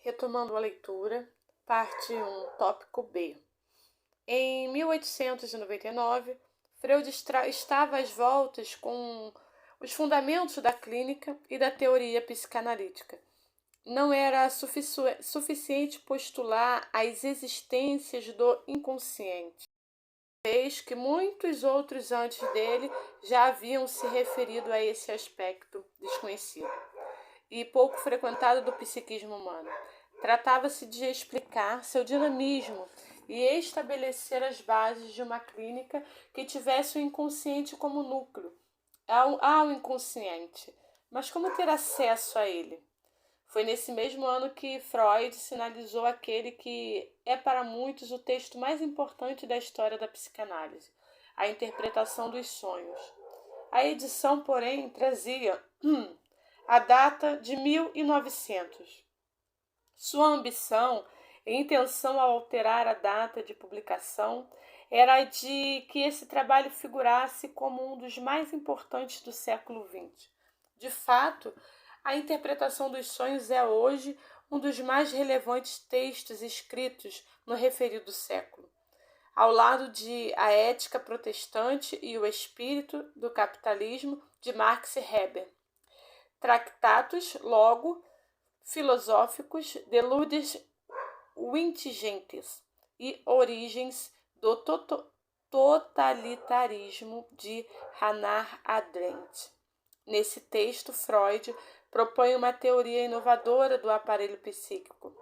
Retomando a leitura, parte 1, tópico B. Em 1899, Freud estava às voltas com os fundamentos da clínica e da teoria psicanalítica. Não era suficiente postular as existências do inconsciente, vez que muitos outros antes dele já haviam se referido a esse aspecto desconhecido e pouco frequentado do psiquismo humano. Tratava-se de explicar seu dinamismo e estabelecer as bases de uma clínica que tivesse o inconsciente como núcleo. Há o inconsciente, mas como ter acesso a ele? Foi nesse mesmo ano que Freud sinalizou aquele que é para muitos o texto mais importante da história da psicanálise, a interpretação dos sonhos. A edição, porém, trazia a data de 1900. Sua ambição e intenção ao alterar a data de publicação era a de que esse trabalho figurasse como um dos mais importantes do século XX. De fato, a interpretação dos sonhos é hoje um dos mais relevantes textos escritos no referido século, ao lado de A Ética Protestante e o Espírito do Capitalismo, de Max Weber. Tractatus, logo, filosóficos de Ludwig Wittgenstein e Origens do Totalitarismo, de Hannah Arendt. Nesse texto, Freud propõe uma teoria inovadora do aparelho psíquico,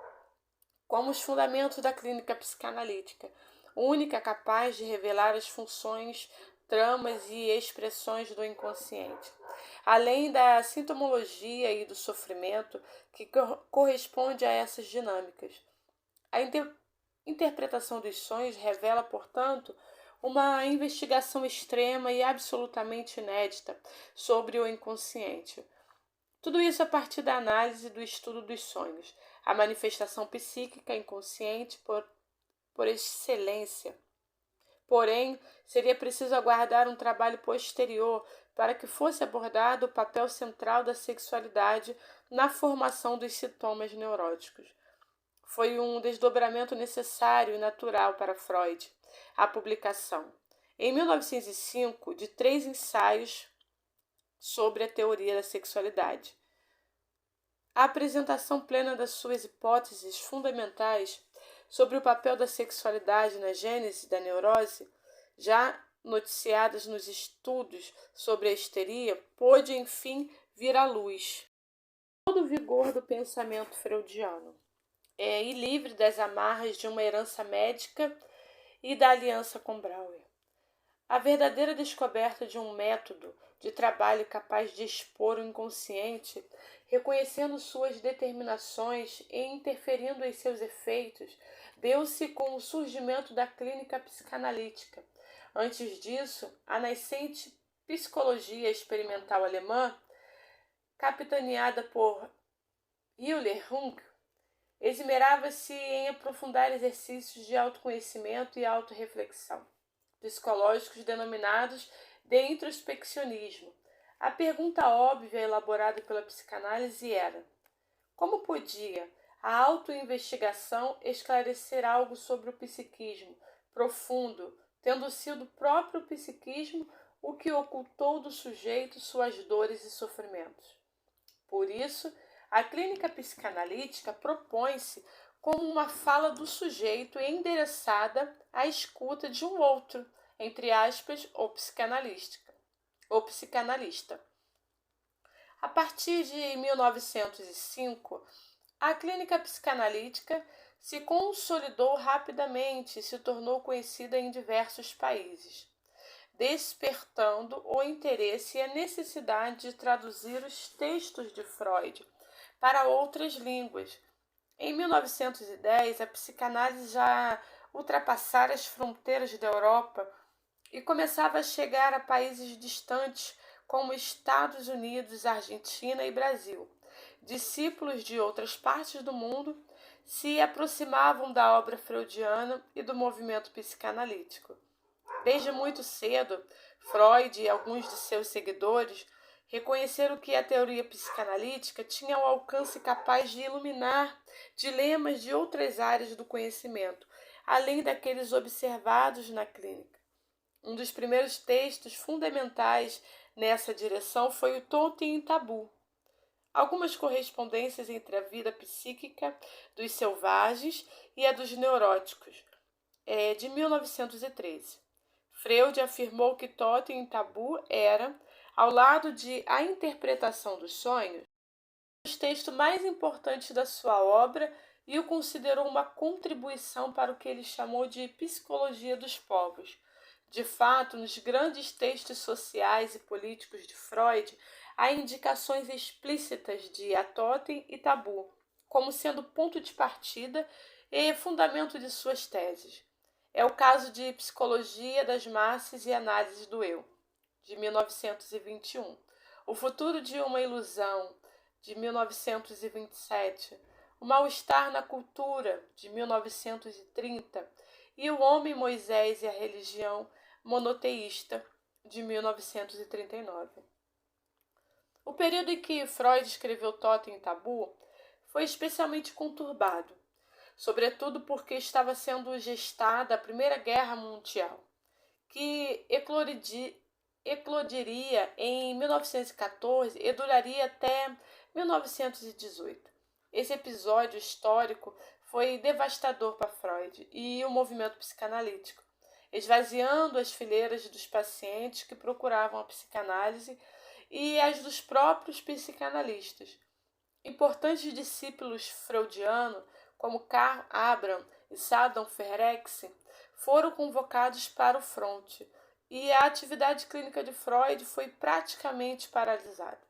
como os fundamentos da clínica psicanalítica, única capaz de revelar as funções, tramas e expressões do inconsciente, além da sintomologia e do sofrimento que corresponde a essas dinâmicas. A interpretação dos sonhos revela, portanto, uma investigação extrema e absolutamente inédita sobre o inconsciente. Tudo isso a partir da análise do estudo dos sonhos, a manifestação psíquica inconsciente por excelência. Porém, seria preciso aguardar um trabalho posterior para que fosse abordado o papel central da sexualidade na formação dos sintomas neuróticos. Foi um desdobramento necessário e natural para Freud, a publicação, em 1905, de 3 ensaios sobre a teoria da sexualidade. A apresentação plena das suas hipóteses fundamentais sobre o papel da sexualidade na gênese da neurose, já noticiadas nos estudos sobre a histeria, pôde, enfim, vir à luz. Todo o vigor do pensamento freudiano e livre das amarras de uma herança médica e da aliança com Brauer. A verdadeira descoberta de um método de trabalho capaz de expor o inconsciente, reconhecendo suas determinações e interferindo em seus efeitos, deu-se com o surgimento da clínica psicanalítica. Antes disso, a nascente psicologia experimental alemã, capitaneada por Euler Jung, esmerava-se em aprofundar exercícios de autoconhecimento e autorreflexão psicológicos denominados de introspeccionismo. A pergunta óbvia elaborada pela psicanálise era: como podia a autoinvestigação esclarecer algo sobre o psiquismo profundo, tendo sido o próprio psiquismo o que ocultou do sujeito suas dores e sofrimentos? Por isso, a clínica psicanalítica propõe-se como uma fala do sujeito endereçada à escuta de um outro, entre aspas, ou psicanalista. A partir de 1905, a clínica psicanalítica se consolidou rapidamente e se tornou conhecida em diversos países, despertando o interesse e a necessidade de traduzir os textos de Freud para outras línguas. Em 1910, a psicanálise já ultrapassara as fronteiras da Europa e começava a chegar a países distantes como Estados Unidos, Argentina e Brasil. Discípulos de outras partes do mundo se aproximavam da obra freudiana e do movimento psicanalítico. Desde muito cedo, Freud e alguns de seus seguidores Reconheceram que a teoria psicanalítica tinha o alcance capaz de iluminar dilemas de outras áreas do conhecimento, além daqueles observados na clínica. Um dos primeiros textos fundamentais nessa direção foi o Totem e Tabu. Algumas correspondências entre a vida psíquica dos selvagens e a dos neuróticos, de 1913. Freud afirmou que Totem e Tabu era, ao lado de A Interpretação dos Sonhos, os textos mais importantes da sua obra e o considerou uma contribuição para o que ele chamou de psicologia dos povos. De fato, nos grandes textos sociais e políticos de Freud, há indicações explícitas de Totem e Tabu, como sendo ponto de partida e fundamento de suas teses. É o caso de Psicologia das Massas e Análise do Eu, de 1921. O Futuro de uma Ilusão, de 1927. O Mal-Estar na Cultura, de 1930. E O Homem, Moisés e a Religião Monoteísta, de 1939. O período em que Freud escreveu Totem e Tabu foi especialmente conturbado, sobretudo porque estava sendo gestada a Primeira Guerra Mundial, que eclodiria em 1914 e duraria até 1918. Esse episódio histórico foi devastador para Freud e o movimento psicanalítico, esvaziando as fileiras dos pacientes que procuravam a psicanálise e as dos próprios psicanalistas. Importantes discípulos freudianos, como Karl Abraham e Sadon Ferenczi, foram convocados para o fronte, e a atividade clínica de Freud foi praticamente paralisada,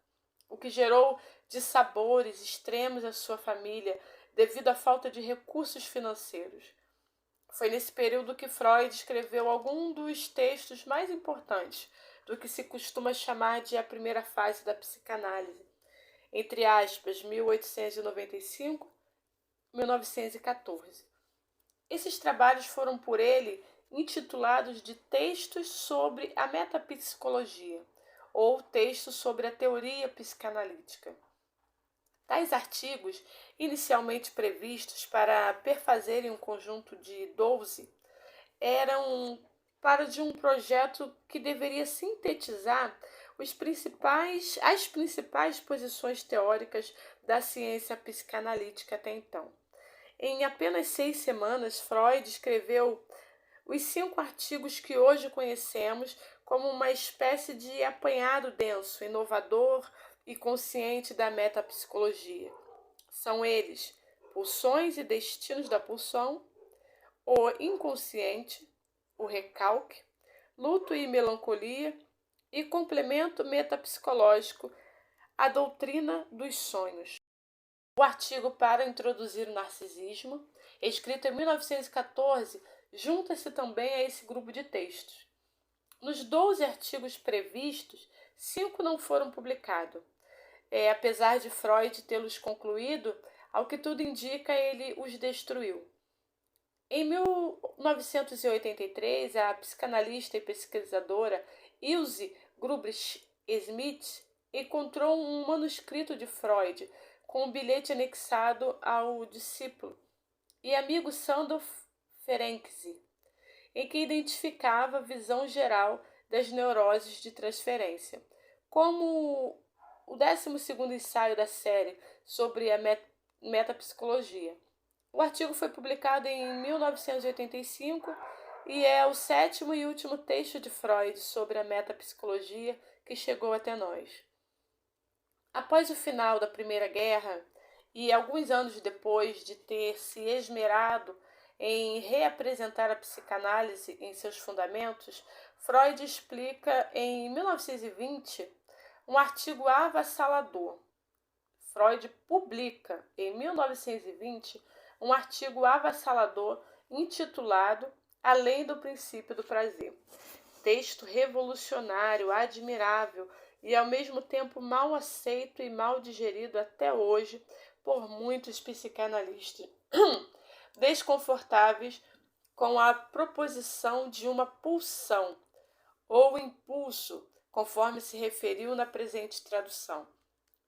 o que gerou dissabores extremos à sua família devido à falta de recursos financeiros. Foi nesse período que Freud escreveu alguns dos textos mais importantes do que se costuma chamar de a primeira fase da psicanálise, entre aspas, 1895 e 1914. Esses trabalhos foram por ele intitulados de Textos sobre a Metapsicologia, ou Textos sobre a Teoria Psicanalítica. Tais artigos, inicialmente previstos para perfazerem um conjunto de 12, eram para de um projeto que deveria sintetizar as principais posições teóricas da ciência psicanalítica até então. Em apenas 6 semanas, Freud escreveu os 5 artigos que hoje conhecemos como uma espécie de apanhado denso, inovador e consciente da metapsicologia. São eles: Pulsões e Destinos da Pulsão, O Inconsciente, O Recalque, Luto e Melancolia e Complemento Metapsicológico, A Doutrina dos Sonhos. O artigo para introduzir o narcisismo, escrito em 1914, junta-se também a esse grupo de textos. Nos 12 artigos previstos, 5 não foram publicados. Apesar de Freud tê-los concluído, ao que tudo indica, ele os destruiu. Em 1983, a psicanalista e pesquisadora Ilse Gruber-Smith encontrou um manuscrito de Freud com um bilhete anexado ao discípulo e amigo Sadon Ferenczi, em que identificava a visão geral das neuroses de transferência. Como o 12º ensaio da série sobre a metapsicologia. O artigo foi publicado em 1985 e é o 7º e último texto de Freud sobre a metapsicologia que chegou até nós. Após o final da Primeira Guerra e alguns anos depois de ter se esmerado em reapresentar a psicanálise em seus fundamentos, Freud explica em 1920 um artigo avassalador. Freud publica em 1920 um artigo avassalador intitulado Além do Princípio do Prazer. Texto revolucionário, admirável e ao mesmo tempo mal aceito e mal digerido até hoje por muitos psicanalistas, desconfortáveis com a proposição de uma pulsão ou impulso conforme se referiu na presente tradução,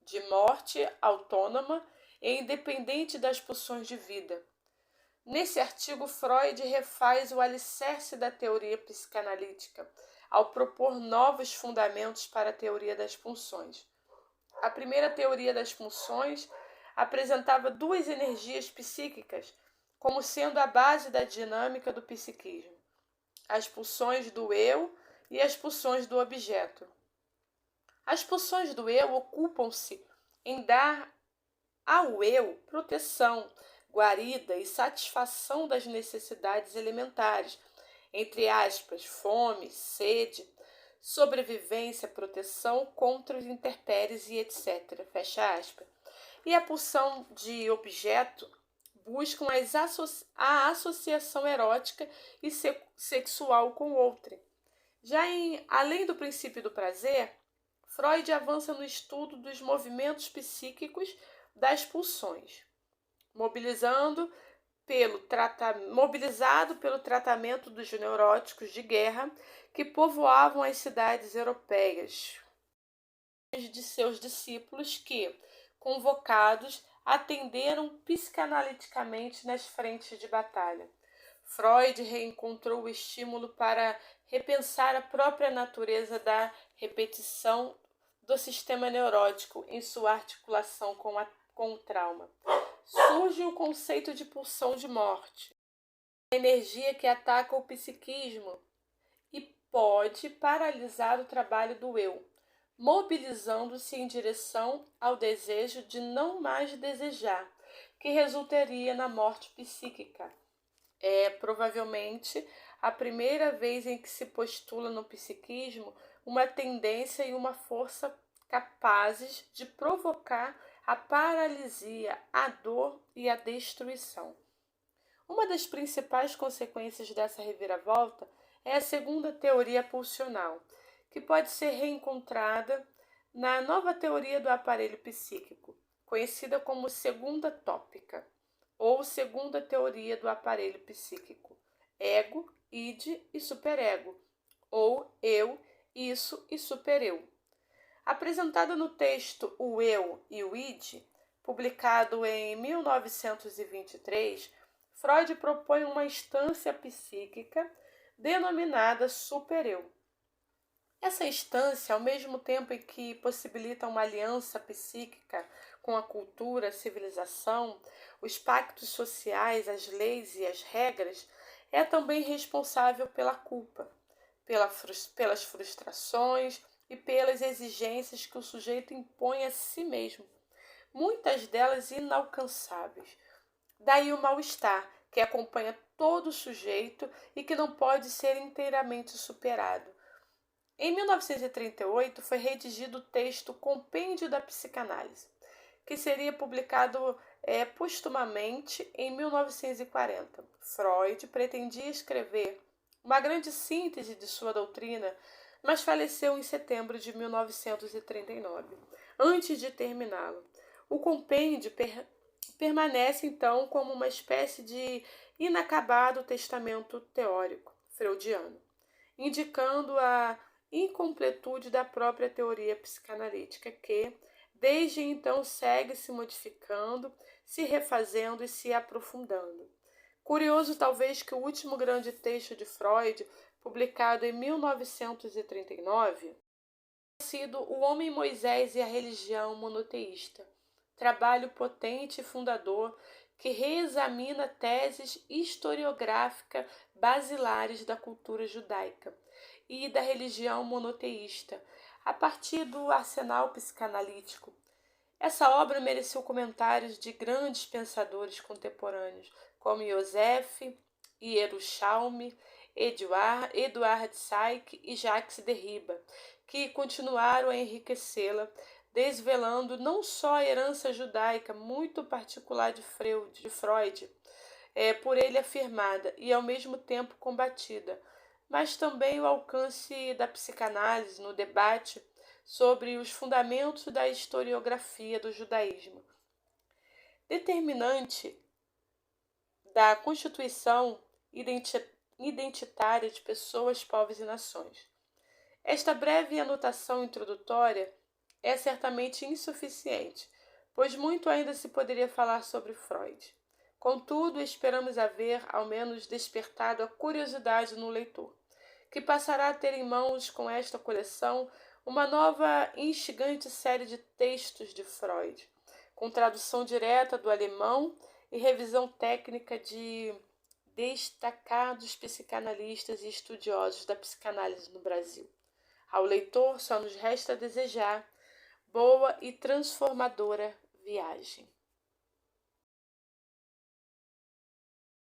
de morte autônoma e independente das pulsões de vida. Nesse artigo, Freud refaz o alicerce da teoria psicanalítica, ao propor novos fundamentos para a teoria das pulsões. A primeira teoria das pulsões apresentava duas energias psíquicas como sendo a base da dinâmica do psiquismo: as pulsões do eu e as pulsões do objeto. As pulsões do eu ocupam-se em dar ao eu proteção, guarida e satisfação das necessidades elementares, entre aspas, fome, sede, sobrevivência, proteção contra os intempéries e etc. Fecha aspas. E a pulsão de objeto buscam a associação erótica e sexual com outrem. Além do princípio do prazer, Freud avança no estudo dos movimentos psíquicos das pulsões, mobilizado pelo tratamento dos neuróticos de guerra que povoavam as cidades europeias, de seus discípulos que, convocados, atenderam psicanaliticamente nas frentes de batalha. Freud reencontrou o estímulo para repensar a própria natureza da repetição do sistema neurótico em sua articulação com o trauma. Surge o conceito de pulsão de morte, a energia que ataca o psiquismo e pode paralisar o trabalho do eu, mobilizando-se em direção ao desejo de não mais desejar, que resultaria na morte psíquica. É provavelmente a primeira vez em que se postula no psiquismo uma tendência e uma força capazes de provocar a paralisia, a dor e a destruição. Uma das principais consequências dessa reviravolta é a segunda teoria pulsional, que pode ser reencontrada na nova teoria do aparelho psíquico, conhecida como segunda tópica, ou segunda teoria do aparelho psíquico, ego, id e superego, ou eu, isso e supereu. Apresentada no texto O Eu e o Id, publicado em 1923, Freud propõe uma instância psíquica denominada supereu. Essa instância, ao mesmo tempo em que possibilita uma aliança psíquica com a cultura, a civilização, os pactos sociais, as leis e as regras, é também responsável pela culpa, pelas frustrações e pelas exigências que o sujeito impõe a si mesmo, muitas delas inalcançáveis. Daí o mal-estar, que acompanha todo o sujeito e que não pode ser inteiramente superado. Em 1938 foi redigido o texto Compêndio da Psicanálise, que seria publicado postumamente em 1940. Freud pretendia escrever uma grande síntese de sua doutrina, mas faleceu em setembro de 1939, antes de terminá-lo. O compêndio permanece, então, como uma espécie de inacabado testamento teórico freudiano, indicando a incompletude da própria teoria psicanalítica que, desde então, segue se modificando, se refazendo e se aprofundando. Curioso, talvez, que o último grande texto de Freud, publicado em 1939, tenha sido O Homem Moisés e a Religião Monoteísta, trabalho potente e fundador que reexamina teses historiográficas basilares da cultura judaica e da religião monoteísta, a partir do arsenal psicanalítico. Essa obra mereceu comentários de grandes pensadores contemporâneos, como Joseph Hierushalmi, Eduard Saik e Jacques Derrida, que continuaram a enriquecê-la, desvelando não só a herança judaica muito particular de Freud, por ele afirmada e ao mesmo tempo combatida, mas também o alcance da psicanálise no debate sobre os fundamentos da historiografia do judaísmo, determinante da constituição identitária de pessoas, povos e nações. Esta breve anotação introdutória é certamente insuficiente, pois muito ainda se poderia falar sobre Freud. Contudo, esperamos haver, ao menos, despertado a curiosidade no leitor, que passará a ter em mãos, com esta coleção, uma nova e instigante série de textos de Freud, com tradução direta do alemão e revisão técnica de destacados psicanalistas e estudiosos da psicanálise no Brasil. Ao leitor só nos resta desejar boa e transformadora viagem.